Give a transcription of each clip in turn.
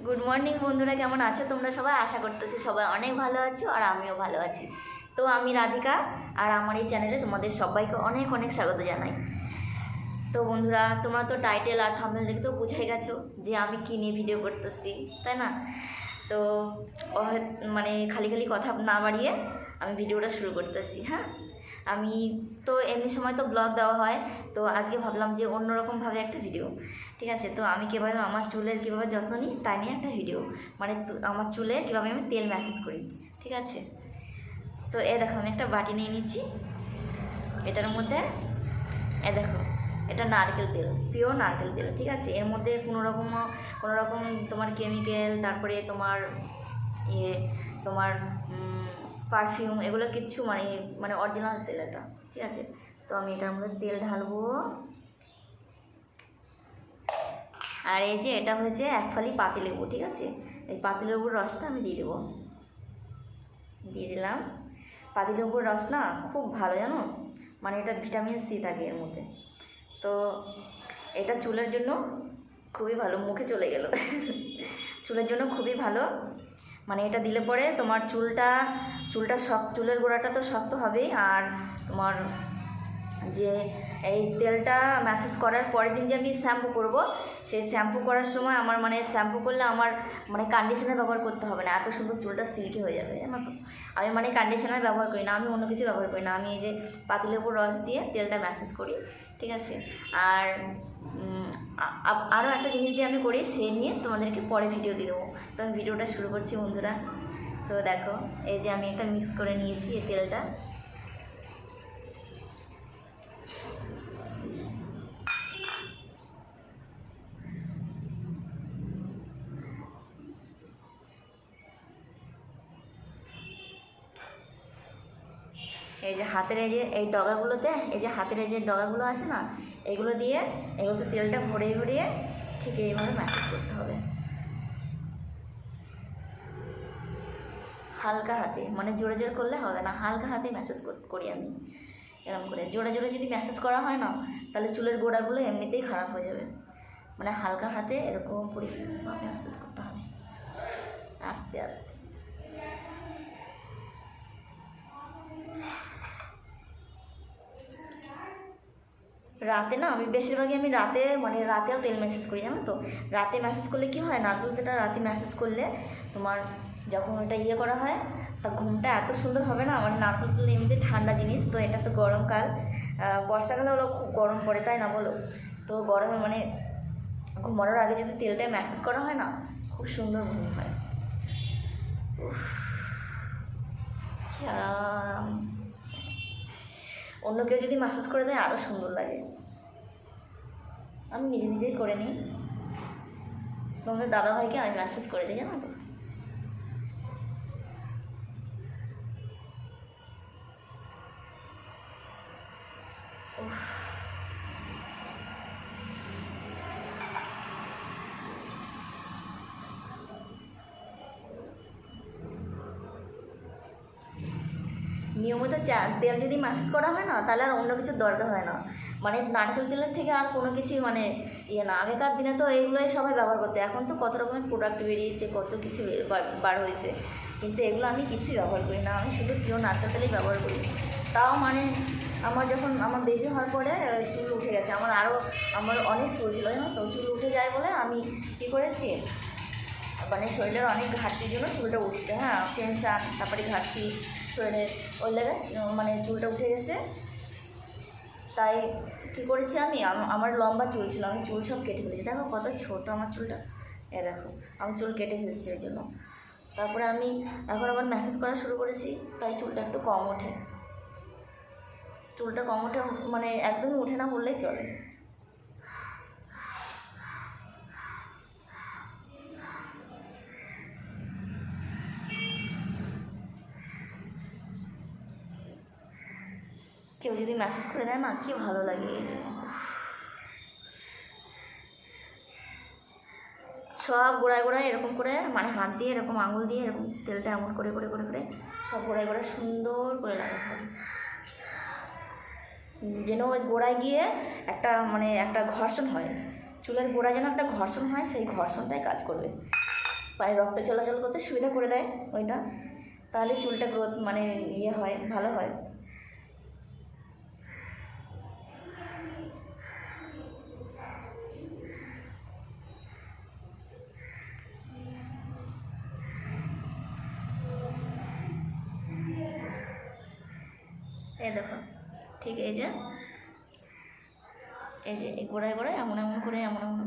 Good morning বন্ধুরা, কেমন আছো তোমরা সবাই? আশা করতেছি সবাই অনেক ভালো আছো আর আমিও ভালো আছি। তো আমি রাধিকা আর আমার এই চ্যানেলে তোমাদের সবাইকে অনেক অনেক স্বাগত জানাই। তো বন্ধুরা, তোমরা তো টাইটেল আর থাম্বনেল দেখে তো বুঝে গেছো যে আমি কী নিয়ে ভিডিও করতেছি, তাই না? তো মানে খালি খালি কথা না বাড়িয়ে আমি ভিডিওটা শুরু করতেছি। হ্যাঁ, আমি তো এমনি সময় তো ব্লগ দেওয়া হয়, তো আজকে ভাবলাম যে অন্যরকমভাবে একটা ভিডিও, ঠিক আছে? তো আমি কীভাবে আমার চুলের কীভাবে যত্ন নিই তাই নিয়ে একটা ভিডিও, মানে আমার চুলে কীভাবে আমি তেল ম্যাসেজ করি, ঠিক আছে? তো দেখো আমি একটা বাটি নিয়ে নিচ্ছি, এটার মধ্যে দেখো এটা নারকেল তেল, পিওর নারকেল তেল, ঠিক আছে? এর মধ্যে কোনো রকম তোমার কেমিক্যাল, তারপরে তোমার পারফিউম এগুলো কিচ্ছু মানে অরিজিনাল তেল এটা, ঠিক আছে? তো আমি এটার মধ্যে তেল ঢালবো। আর এই যে এটা হচ্ছে এক ফালি পাতিলেবু, ঠিক আছে? এই পাতিলেবুর রসটা আমি দিয়ে দেবো, দিয়ে দিলাম। পাতিলেবুর রস না খুব ভালো, জানো, মানে এটা ভিটামিন সি থাকে এর মধ্যে। তো এটা চুলের জন্য খুবই ভালো, মুখে চলে গেল চুলের জন্য খুবই ভালো, মানে এটা দিলে পরে তোমার চুলটা চুলের গোড়াটা তো শক্ত হবেই, আর তোমার যে এই তেলটা ম্যাসেজ করার পরের দিন যে আমি শ্যাম্পু করব, সেই শ্যাম্পু করার সময় আমার মানে শ্যাম্পু করলে আমার মানে কন্ডিশনার ব্যবহার করতে হবে না, এত সুন্দর চুলটা সিল্কি হয়ে যাবে, জানো তো? আমি মানে কন্ডিশনার ব্যবহার করি না, আমি অন্য কিছু ব্যবহার করি না, আমি এই যে পাতিলেবুর রস দিয়ে তেলটা ম্যাসেজ করি, ঠিক আছে? আর আরও একটা জিনিস দিয়ে আমি করি, সে নিয়ে তোমাদেরকে পরে ভিডিও দিয়ে দেবো। তো আমি ভিডিওটা শুরু করছি বন্ধুরা। তো দেখো এই যে আমি একটা মিক্স করে নিয়েছি এই তেলটা। এই যে হাতের এই ডগাগুলোতে, এই যে হাতের এই যে ডগাগুলো আছে না, এগুলো দিয়ে এগুলোতে তেলটা ভরিয়ে ভরিয়ে ঠিক এইভাবে ম্যাসেজ করতে হবে, হালকা হাতে, মানে জোরে জোরে করলে হবে না, হালকা হাতে ম্যাসেজ করি আমি এরকম করে। জোরে জোরে যদি ম্যাসেজ করা হয় না, তাহলে চুলের গোড়াগুলো এমনিতেই খারাপ হয়ে যাবে, মানে হালকা হাতে এরকম পরিষ্কারভাবে ম্যাসেজ করতে হবে, আস্তে আস্তে। রাতে না আমি বেশিরভাগই আমি রাতে মানে রাতেও তেল ম্যাসেজ করি, জানো তো? রাতে ম্যাসেজ করলে কি হয়, নারকেল তেলটা রাতে ম্যাসেজ করলে তোমার যখন ওটা করা হয়, তা ঘুমটা এত সুন্দর হবে না, মানে নারকেল তেল এমনিতে ঠান্ডা জিনিস, তো এটা তো গরমকাল, বর্ষাকালে হলো খুব গরম পড়ে, তাই না বলো? তো গরমে মানে ঘুমানোর আগে যদি তেলটা ম্যাসেজ করা হয় না, খুব সুন্দর ঘুম হয়। কি আরাম! অন্য কেউ যদি ম্যাসেজ করে দেয় আরও সুন্দর লাগে, আমি নিজে নিজেই করে নিই। তোমাদের দাদাভাইকে আমি ম্যাসেজ করে দিই, জানো তো? নিয়মিত তেল যদি ম্যাসেজ করা হয় না, তাহলে আর অন্য কিছুর দরকার হয় না, মানে নারকেল তেলের থেকে আর কোনো কিছুই মানে না। আগেকার দিনে তো এইগুলোই সবাই ব্যবহার করতো, এখন তো কত রকমের প্রোডাক্ট বেরিয়েছে, কত কিছু বার হয়েছে, কিন্তু এগুলো আমি কিছুই ব্যবহার করি না, আমি শুধু পিওর নারকেল তেলেই ব্যবহার করি। তাও মানে যখন আমার বেবি হওয়ার পরে চুল উঠে গেছে, আমার অনেক চুল ছিল, জানো তো? চুল উঠে যায় বলে আমি কী করেছি, মানে শরীরের অনেক ঘাটতির জন্য চুলটা উঠছে, হ্যাঁ, টেনশান, তারপরে ঘাটতি শরীরের, ওই লেগে মানে চুলটা উঠে গেছে। তাই কী করেছি আমি, আমার লম্বা চুল ছিল, আমি চুল সব কেটে ফেলেছি, দেখো কত ছোটো আমার চুলটা, দেখো আমি চুল কেটে ফেলেছি ওই জন্য। তারপরে আমি এখন আবার ম্যাসেজ করা শুরু করেছি, তাই চুলটা একটু কম ওঠে, চুলটা কম ওঠে, মানে একদমই ওঠে না বললেই চলে। কেউ যদি ম্যাসেজ করে দেয় না, কি ভালো লাগে। সব গোড়ায় গোড়ায় এরকম করে, মানে হাত দিয়ে এরকম আঙুল দিয়ে এরকম তেলটা এমন করে করে করে করে সব গোড়ায় গোড়ায় সুন্দর করে লাগাতে হবে, যেন ওই গোড়ায় গিয়ে একটা ঘর্ষণ হয়, চুলের গোড়ায় যেন একটা ঘর্ষণ হয়, সেই ঘর্ষণটাই কাজ করবে। পায়ে রক্ত চলাচল করতে সুবিধা করে দেয় ওইটা, তাহলে চুলটা গ্রোথ মানে ইয়ে হয়, ভালো হয়। এই দেখো, ঠিক এই যে এই গোড়ায় গোড়ায় এমন এমন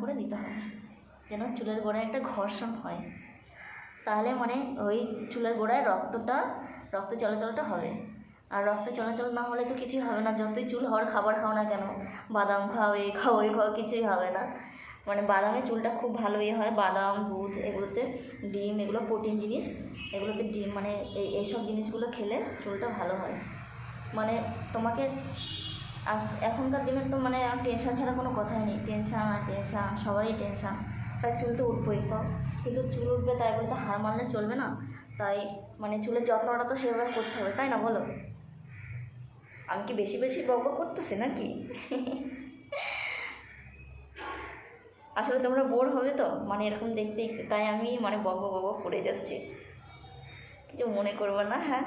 করে দিতে হবে, যেন চুলের গোড়ায় একটা ঘর্ষণ হয়, তাহলে মানে ওই চুলের গোড়ায় রক্ত চলাচলটা হবে। আর রক্ত চলাচল না হলে তো কিছুই হবে না, যতই চুল হওয়ার খাবার খাও না কেন, বাদাম খাও, এই খাও ওই খাও, কিছুই হবে না। মানে বাদামে চুলটা খুব ভালো ইয়ে হয়, বাদাম, দুধ, এগুলোতে ডিম, এগুলো প্রোটিন জিনিস, এগুলোতে ডিম মানে এইসব জিনিসগুলো খেলে চুলটা ভালো হয়। মানে তোমাকে এখনকার দিনের তো মানে টেনশন ছাড়া কোনো কথাই নেই, টেনশন সবারই টেনশন, তাই চুল তো উঠবই কম, কিন্তু চুল উঠবে তাই বলতে হার মানলে চলবে না। তাই মানে চুলের যত্নটা তো সেভাবে করতে হবে, তাই না বলো? আমি কি বেশি বেশি বক করতেছি নাকি? আসলে তোমরা বোর হবে তো মানে এরকম দেখতে, তাই আমি মানে বক করে যাচ্ছি, কিছু মনে করবো না। হ্যাঁ,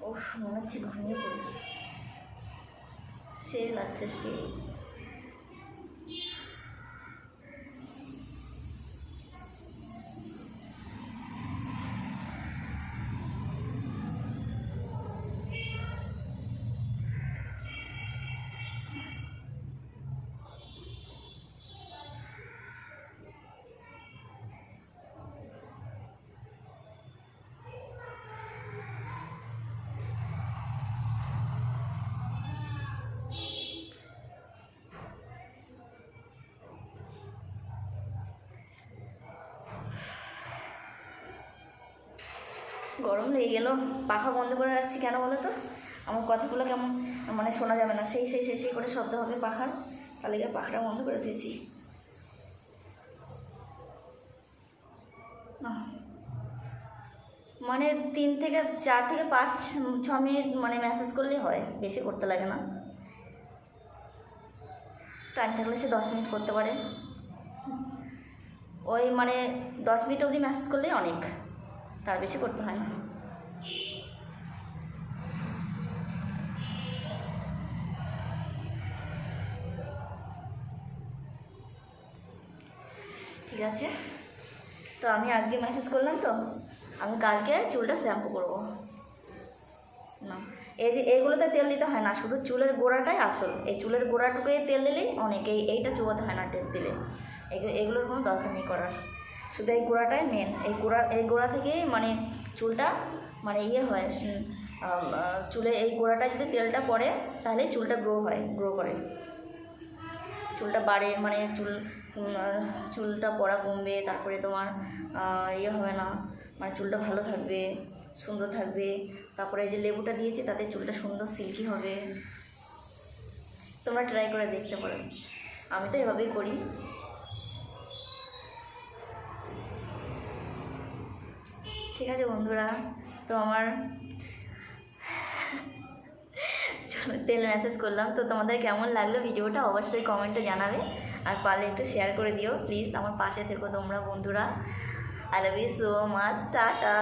ওহ মনে হচ্ছে ঘুমিয়ে পড়েছি, সেই লাগছে সেই। গরম লেগে গেল, পাখা বন্ধ করে রাখছি কেন বলো তো? আমার কথাগুলো কেমন মানে শোনা যাবে না, সেই করে শব্দ হবে পাখার, তাহলে গিয়ে পাখাটা বন্ধ করে দিয়েছি। মানে 3 থেকে 4 থেকে 5-6 মিনিট মানে ম্যাসেজ করলেই হয়, বেশি করতে লাগে না। টাইম থাকলে সে 10 মিনিট করতে পারে, ওই মানে 10 মিনিট অবধি ম্যাসেজ করলেই অনেক, তার বেশি করতে হয় না। ঠিক আছে, তো আমি আজকে মেসেজ করলাম, তো আমি কালকে চুলটা শ্যাম্পু করবো না। এই যে এইগুলোতে তেল দিতে হয় না, শুধু চুলের গোড়াটাই আসল, এই চুলের গোড়াটুকুই তেল দিলেই অনেক, এইটা চুবাতে হয় না তেল দিলে, এগুলোর কোনো দরকার নেই করার, শুধু এই গোড়াটাই মেন। এই গোড়া থেকেই মানে চুলটা মানে ইয়ে হয়, চুলে এই গোড়াটায় যদি তেলটা পড়ে তাহলে চুলটা গ্রো করে, চুলটা বাড়ে, মানে চুলটা পড়া কমবে, তারপরে তোমার ইয়ে হবে না, মানে চুলটা ভালো থাকবে, সুন্দর থাকবে। তারপরে এই যে লেবুটা দিয়েছি তাতে চুলটা সুন্দর সিল্কি হবে, তোমরা ট্রাই করে দেখতে পারো, আমি তো এভাবেই করি। ঠিক আছে বন্ধুরা, তো আমার তেল মেসেজ করলাম, তো তোমাদের কেমন লাগলো ভিডিওটা অবশ্যই কমেন্টে জানাবে, আর পারলে একটু শেয়ার করে দিও প্লিজ, আমার পাশে থেকো তোমরা বন্ধুরা। I love you so much, tata.